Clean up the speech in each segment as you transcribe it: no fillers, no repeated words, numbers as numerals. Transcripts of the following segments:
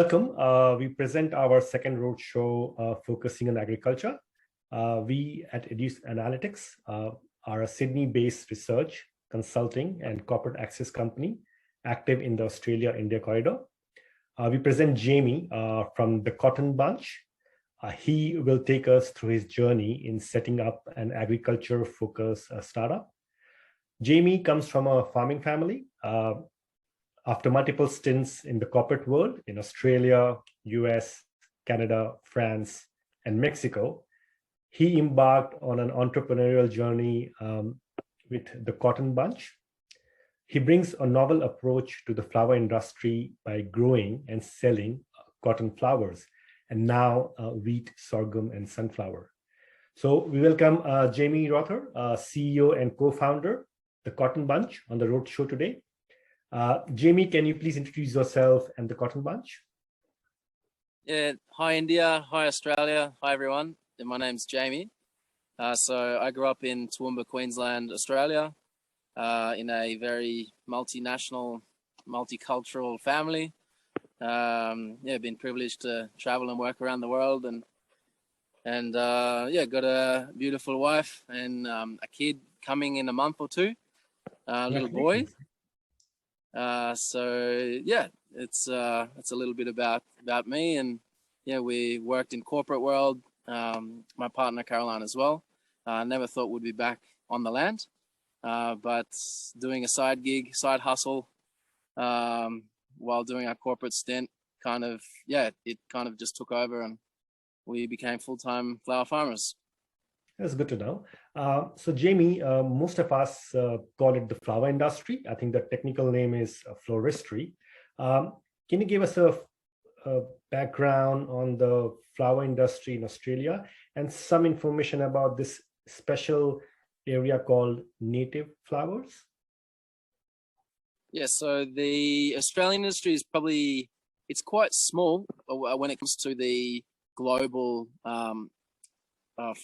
Welcome. We present our second roadshow focusing on agriculture. We at Educe Analytics are a Sydney-based research, consulting, and corporate access company active in the Australia-India corridor. We present Jamie from the Cotton Bunch. He will take us through his journey in setting up an agriculture-focused startup. Jamie comes from a farming family. After multiple stints in the corporate world in Australia, US, Canada, France, and Mexico, he embarked on an entrepreneurial journey with the Cotton Bunch. He brings a novel approach to the flower industry by growing and selling cotton flowers, and now wheat, sorghum, and sunflower. So we welcome Jamie Rother, CEO and co-founder, the Cotton Bunch, on the roadshow today. Jamie, can you please introduce yourself and the Cotton Bunch? Yeah, hi India, hi Australia, hi everyone. My name's Jamie. So I grew up in Toowoomba, Queensland, Australia, in a very multinational, multicultural family. Yeah, been privileged to travel and work around the world, and yeah, got a beautiful wife and a kid coming in a month or two, little boy. So yeah, it's a little bit about me, and yeah, we worked in corporate world. My partner Caroline as well. Never thought we'd be back on the land, but doing a side gig, side hustle, while doing our corporate stint, it kind of just took over, and we became full-time flower farmers. That's good to know. So Jamie, most of us call it the flower industry. I think the technical name is floristry. Can you give us a background on the flower industry in Australia and some information about this special area called native flowers? Yeah, so the Australian industry is it's quite small when it comes to the global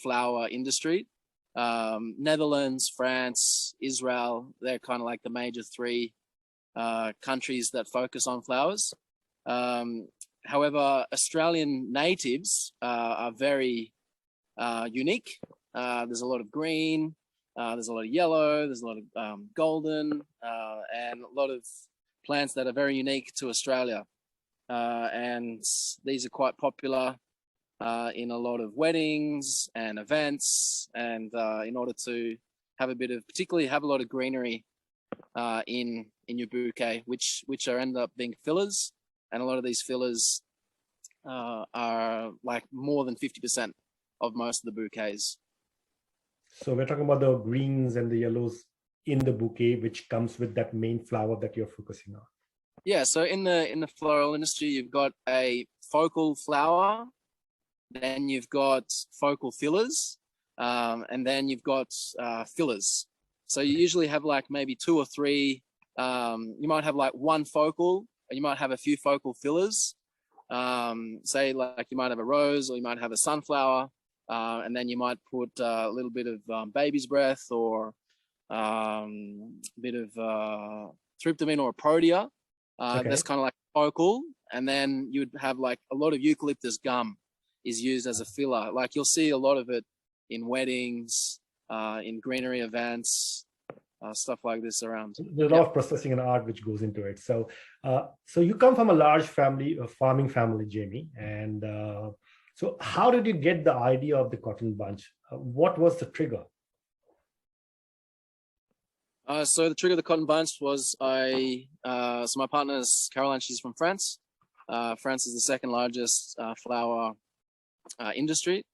flower industry. Netherlands, France, Israel, they're kind of like the major three countries that focus on flowers. However, Australian natives are very unique. There's a lot of green, there's a lot of yellow, there's a lot of golden, and a lot of plants that are very unique to Australia. And these are quite popular in a lot of weddings and events, and in order to particularly have a lot of greenery in your bouquet, which end up being fillers, and a lot of these fillers are like more than 50% of most of the bouquets. So we're talking about the greens and the yellows in the bouquet, which comes with that main flower that you're focusing on. Yeah, so in the floral industry, you've got a focal flower, then you've got focal fillers, and then you've got fillers. So you usually have like maybe two or three. You might have like one focal, and you might have a few focal fillers. Say like you might have a rose, or you might have a sunflower, and then you might put a little bit of baby's breath, or a bit of tryptamine or a protea. Okay. That's kind of like focal, and then you would have like a lot of eucalyptus gum is used as a filler. Like you'll see a lot of it in weddings, in greenery events, stuff like this around. There's a lot of processing and art which goes into it. So, so you come from a large family, a farming family, Jamie, and so how did you get the idea of the Cotton Bunch? What was the trigger? So the trigger of the Cotton Bunch was so my partner's Caroline, she's from France. France is the second largest flower industry,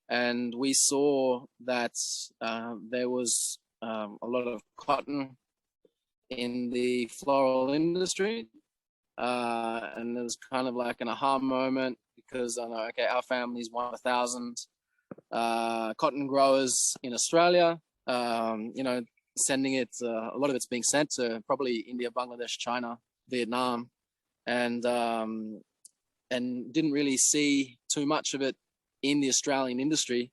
and we saw that there was a lot of cotton in the floral industry, and it was kind of like an aha moment, because I know, okay, our family's one of 1,000 cotton growers in Australia. You know, sending it, a lot of it's being sent to probably India, Bangladesh, China, Vietnam, and didn't really see too much of it in the Australian industry.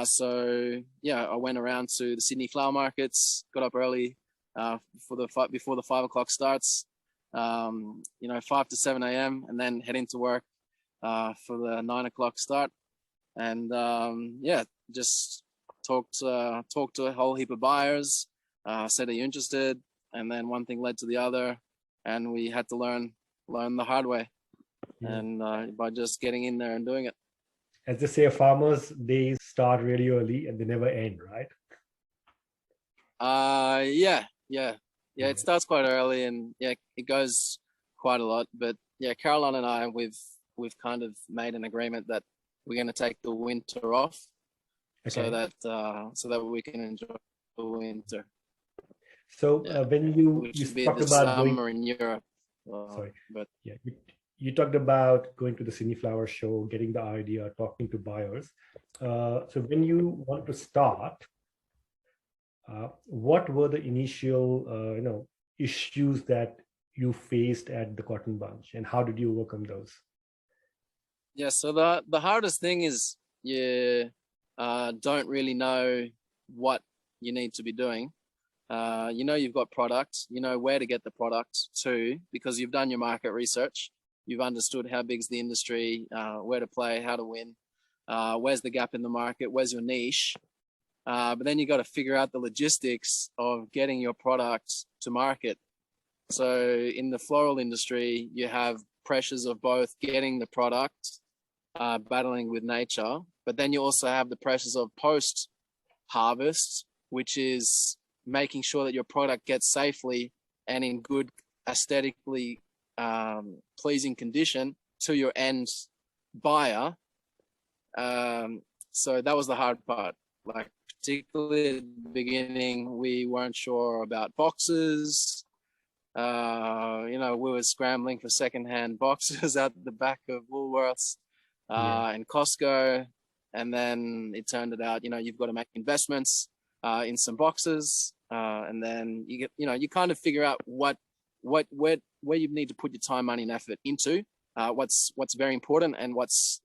So yeah, I went around to the Sydney flower markets, got up early before the 5 o'clock starts, 5 to 7 a.m. and then head into work for the 9 o'clock start. And just talk to a whole heap of buyers, said, are you interested? And then one thing led to the other, and we had to learn the hard way. And by just getting in there and doing it. As they say, farmers, they start really early and they never end, right? It starts quite early, and it goes quite a lot. But Caroline and I, we've kind of made an agreement that we're going to take the winter off, so that we can enjoy the winter. So when you talked about summer in Europe, you talked about going to the Sydney Flower Show, getting the idea, talking to buyers. So when you want to start, what were the initial issues that you faced at the Cotton Bunch, and how did you overcome those? Yeah, so the hardest thing is you don't really know what you need to be doing. You've got product, you know where to get the product to, because you've done your market research. You've understood how big's the industry, where to play, how to win, where's the gap in the market, where's your niche. But then you got to figure out the logistics of getting your product to market. So in the floral industry, you have pressures of both getting the product, battling with nature, but then you also have the pressures of post-harvest, which is making sure that your product gets safely and in good, aesthetically pleasing condition to your end buyer. So that was the hard part. Like, particularly at the beginning, we weren't sure about boxes. We were scrambling for secondhand boxes out the back of Woolworths and Costco. And then it turned out, you've got to make investments in some boxes. And then you kind of figure out where you need to put your time, money, and effort into, what's very important and what's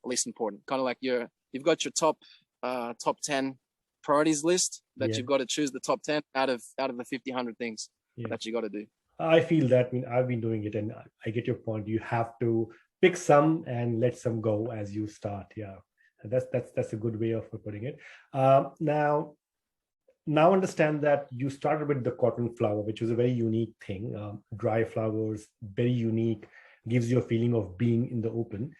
least important. Kind of like you've got your top 10 priorities list that you've got to choose the top 10 out of the 100 things that you got to do. I feel that. I've been doing it, and I get your point. You have to pick some and let some go as you start. Yeah, that's a good way of putting it. Now understand that you started with the cotton flower, which was a very unique thing. Dry flowers, very unique, gives you a feeling of being in the open.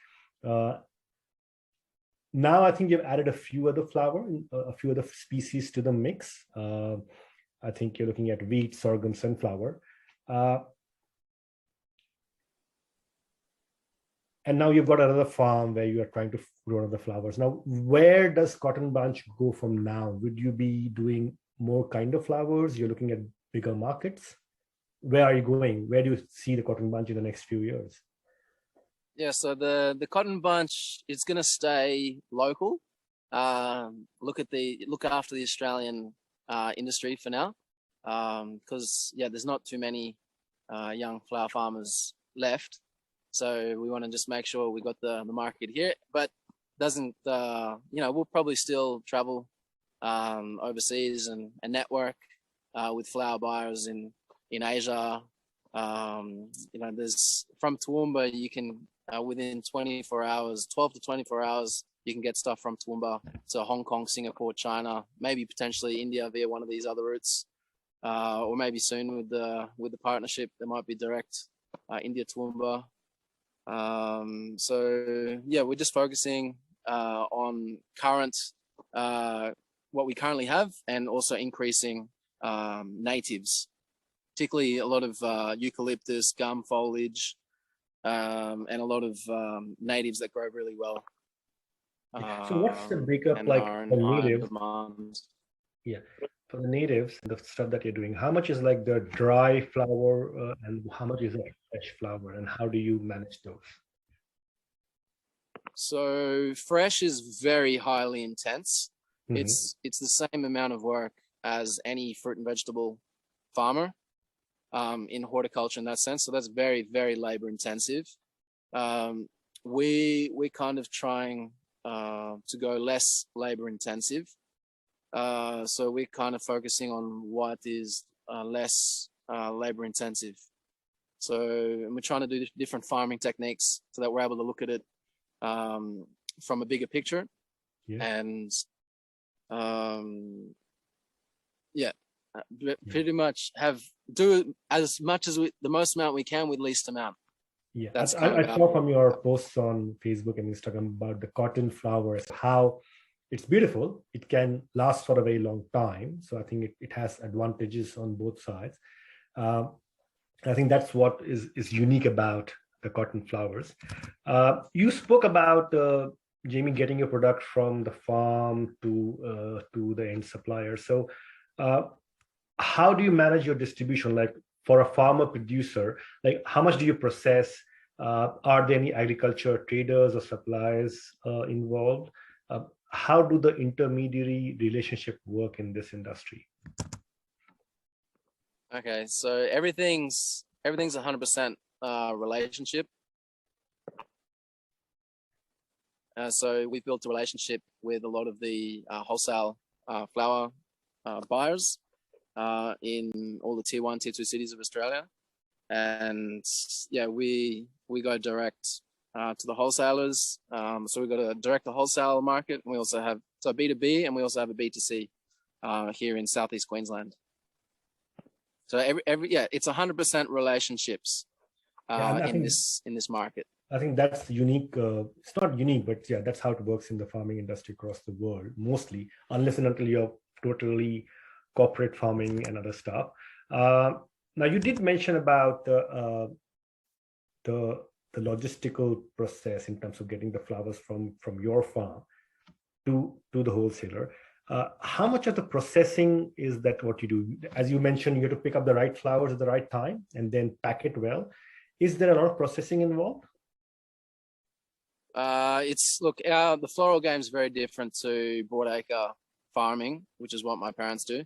Now I think you've added a few other species to the mix. I think you're looking at wheat, sorghum, sunflower. And now you've got another farm where you are trying to grow other flowers. Now, where does Cotton Bunch go from now? Would you be doing more kind of flowers? You're looking at bigger markets. Where are you going? Where do you see the Cotton Bunch in the next few years? Yeah, so the Cotton Bunch is going to stay local. Look after the Australian industry for now, because there's not too many young flower farmers left. So we want to just make sure we got the market here, but doesn't, we'll probably still travel overseas and network with flower buyers in Asia. There's from Toowoomba, you can, within 24 hours, 12 to 24 hours, you can get stuff from Toowoomba to Hong Kong, Singapore, China, maybe potentially India via one of these other routes, or maybe soon with the partnership, there might be direct India Toowoomba. We're just focusing on what we currently have, and also increasing natives, particularly a lot of eucalyptus, gum foliage, and a lot of natives that grow really well. So what's the breakup like for natives? Yeah, for the natives, the stuff that you're doing, how much is like the dry flower and how much is like fresh flower, and how do you manage those? So fresh is very highly intense. Mm-hmm. It's the same amount of work as any fruit and vegetable farmer in horticulture in that sense. So that's very, very labor intensive. We're kind of trying to go less labor intensive. So we're kind of focusing on what is less labor intensive. So and we're trying to do different farming techniques so that we're able to look at it from a bigger picture. Yeah. And pretty much do as much as the most amount we can with least amount. Yeah, That's I saw from your posts on Facebook and Instagram about the cotton flowers, how it's beautiful. It can last for a very long time. So I think it has advantages on both sides. I think that's what is unique about the cotton flowers. You spoke about, Jamie, getting your product from the farm to the end supplier. So how do you manage your distribution? Like for a farmer producer, like how much do you process? Are there any agriculture traders or suppliers involved? How do the intermediary relationship work in this industry? Okay, so everything's 100% relationship. So we've built a relationship with a lot of the wholesale flower buyers in all the tier 1, tier 2 cities of Australia. And yeah, we go direct to the wholesalers. So we've got a direct to wholesale market, and we also have B2B, and we also have a B2C here in Southeast Queensland. So it's 100% relationships in this market. I think that's unique. It's not unique, but yeah, that's how it works in the farming industry across the world, mostly, unless and until you're totally corporate farming and other stuff. Now, you did mention about the logistical process in terms of getting the flowers from your farm to the wholesaler. How much of the processing is that what you do? As you mentioned, you have to pick up the right flowers at the right time and then pack it well. Is there a lot of processing involved? The floral game is very different to broadacre farming, which is what my parents do,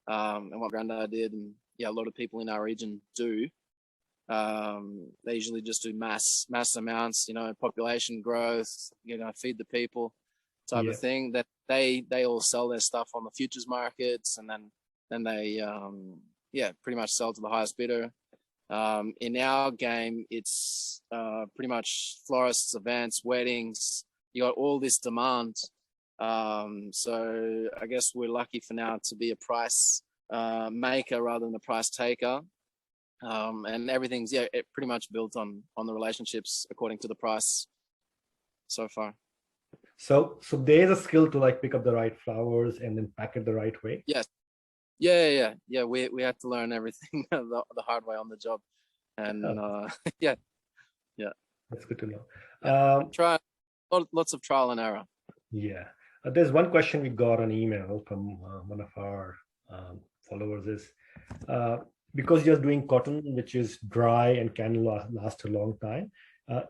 and what Granddad did, and yeah, a lot of people in our region do. They usually just do mass amounts, population growth, feed the people type of thing. That they all sell their stuff on the futures markets, and then they pretty much sell to the highest bidder. In our game, it's pretty much florists, events, weddings. You got all this demand. So I guess we're lucky for now to be a price maker rather than a price taker. And everything's pretty much built on the relationships according to the price so far. So there's a skill to like pick up the right flowers and then pack it the right way. Yes. Yeah. We had to learn everything the hard way on the job, and yeah. That's good to know. Try lots of trial and error. Yeah, there's one question we got on email from one of our followers is because you're doing cotton, which is dry and can last a long time.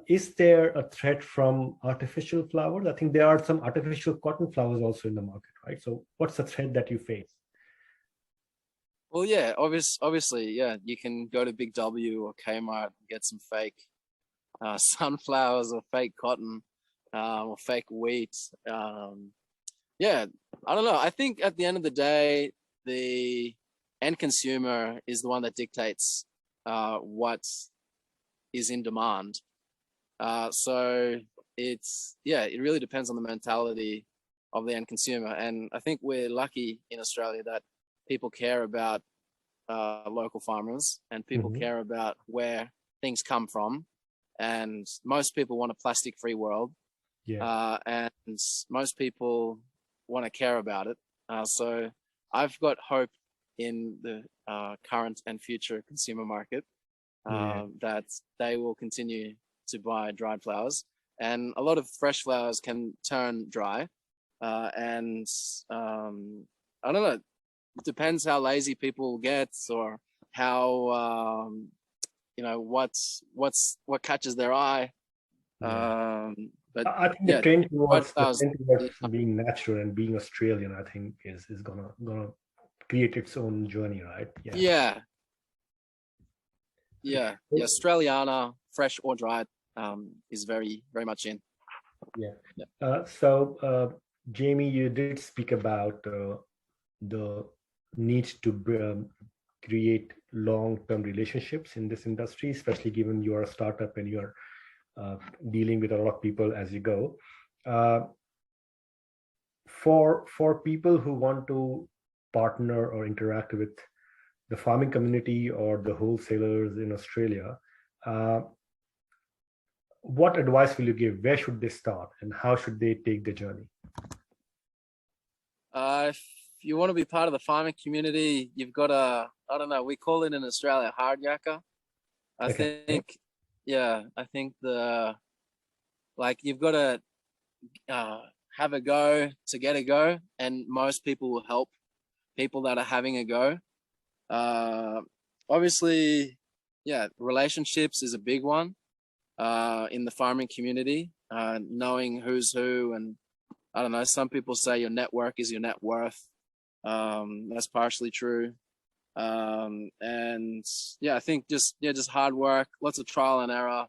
Is there a threat from artificial flowers? I think there are some artificial cotton flowers also in the market, right? So what's the threat that you face? Well, yeah, obviously, yeah, you can go to Big W or Kmart and get some fake sunflowers or fake cotton or fake wheat. Yeah, I don't know. I think at the end of the day, the end consumer is the one that dictates what is in demand. So it really depends on the mentality of the end consumer. And I think we're lucky in Australia that people care about local farmers, and people care about where things come from. And most people want a plastic-free world. Yeah. And most people want to care about it. So I've got hope in the current and future consumer market that they will continue to buy dried flowers. And a lot of fresh flowers can turn dry. And I don't know, it depends how lazy people get, or how, what catches their eye. But I think the trend towards being natural and being Australian, I think, is gonna create its own journey, right? Yeah. The Australiana, fresh or dried, is very, very much in. So Jamie, you did speak about the need to create long-term relationships in this industry, especially given you are a startup and you're dealing with a lot of people as you go. For people who want to partner or interact with the farming community or the wholesalers in Australia, what advice will you give? Where should they start and how should they take the journey? If you want to be part of the farming community, you've got to, I don't know, we call it in Australia hard yakka. I think you've got to have a go to get a go, and most people will help people that are having a go. Obviously, relationships is a big one in the farming community, knowing who's who, and I don't know, some people say your network is your net worth. That's partially true. And I think just hard work, lots of trial and error,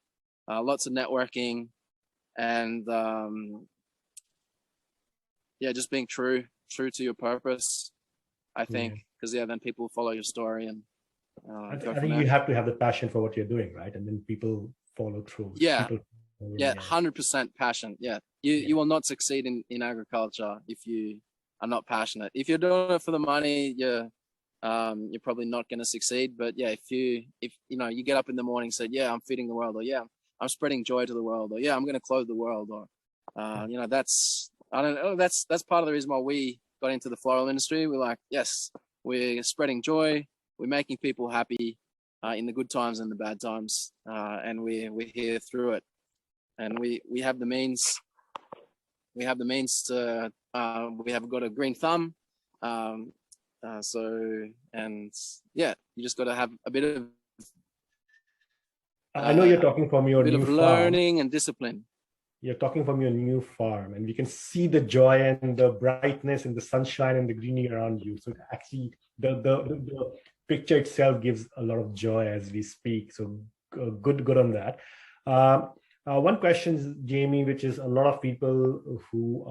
lots of networking, and just being true to your purpose, I think, because then people follow your story, and I think you have to have the passion for what you're doing, right? And then people follow through. 100% passion. You will not succeed in agriculture if you are not passionate. If you're doing it for the money, you're probably not going to succeed. But if you get up in the morning and say, I'm feeding the world, or I'm spreading joy to the world, or I'm going to clothe the world, or that's part of the reason why we got into the floral industry. We're like, yes, we're spreading joy, we're making people happy in the good times and the bad times, and we're here through it. And we have the means. We have the means to. We have got a green thumb. You just got to have a bit of. I know you're talking from your bit new of farm. Learning and discipline. You're talking from your new farm, and we can see the joy and the brightness and the sunshine and the greenery around you. So actually, the picture itself gives a lot of joy as we speak. So good on that. One question, Jamie, which is a lot of people who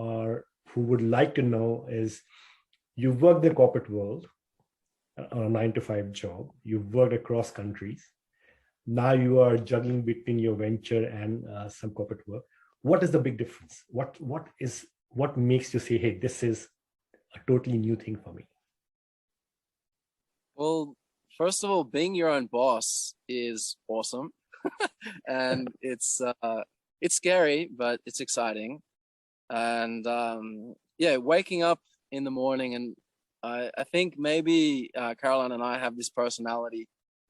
would like to know is, you've worked in the corporate world on a 9-to-5 job. You've worked across countries. Now you are juggling between your venture and some corporate work. What is the big difference? What makes you say, hey, this is a totally new thing for me? Well, first of all, being your own boss is awesome. And it's scary, but it's exciting. And waking up in the morning, and I think maybe Caroline and I have this personality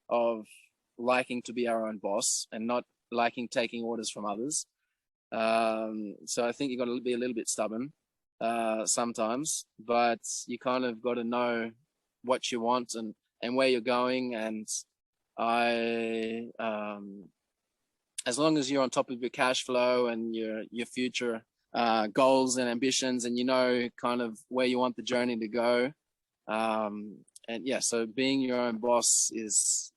of liking to be our own boss and not liking taking orders from others. So I think you got to be a little bit stubborn sometimes, but you kind of got to know what you want and where you're going. And as long as you're on top of your cash flow and your future goals and ambitions, and you know kind of where you want the journey to go, so being your own boss is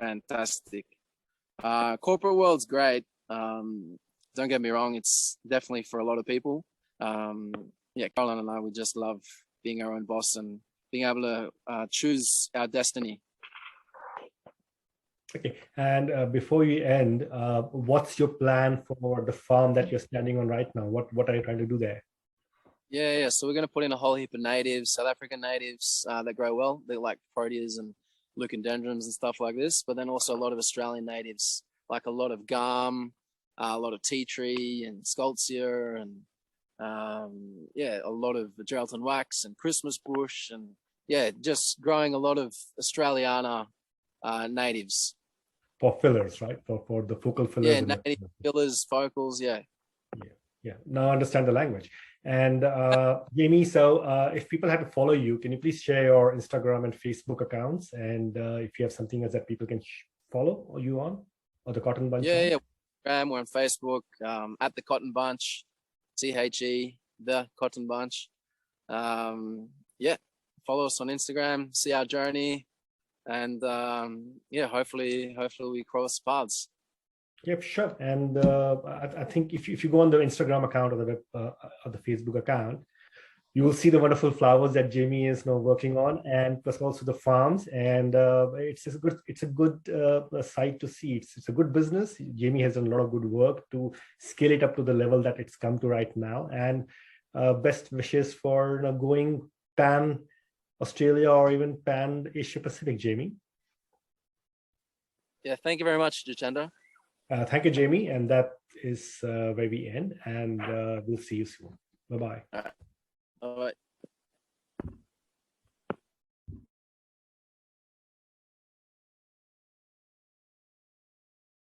fantastic. Corporate world's great. Don't get me wrong, it's definitely for a lot of people. Caroline and I, we just love being our own boss and being able to choose our destiny. Okay, and before you end, what's your plan for the farm that you're standing on right now? What are you trying to do there? So we're going to put in a whole heap of natives, South African natives that grow well. They're like proteas and leucandendrons and stuff like this, but then also a lot of Australian natives, like a lot of gum, a lot of tea tree and Scoltzia, and a lot of Geraldton wax and Christmas bush, and just growing a lot of Australiana natives. For fillers, right? For the focal fillers. Yeah, native fillers, focals, Yeah. Now I understand the language. And Jamie, so if people had to follow you, can you please share your Instagram and Facebook accounts? And if you have something else that people can follow you on, or the Cotton Bunch? Yeah. We're on Facebook at the Cotton Bunch, THE, the Cotton Bunch. Follow us on Instagram, see our journey, and hopefully we cross paths. Yep, sure. And I think if you go on the Instagram account or the Facebook account, you will see the wonderful flowers that Jamie is now working on, and plus also the farms. And it's a good site to see. It's a good business. Jamie has done a lot of good work to scale it up to the level that it's come to right now. And best wishes for going pan Australia or even pan Asia Pacific, Jamie. Yeah, thank you very much, Jitendra. Thank you, Jamie. And that is where we end. And we'll see you soon. Bye-bye. All right. All right.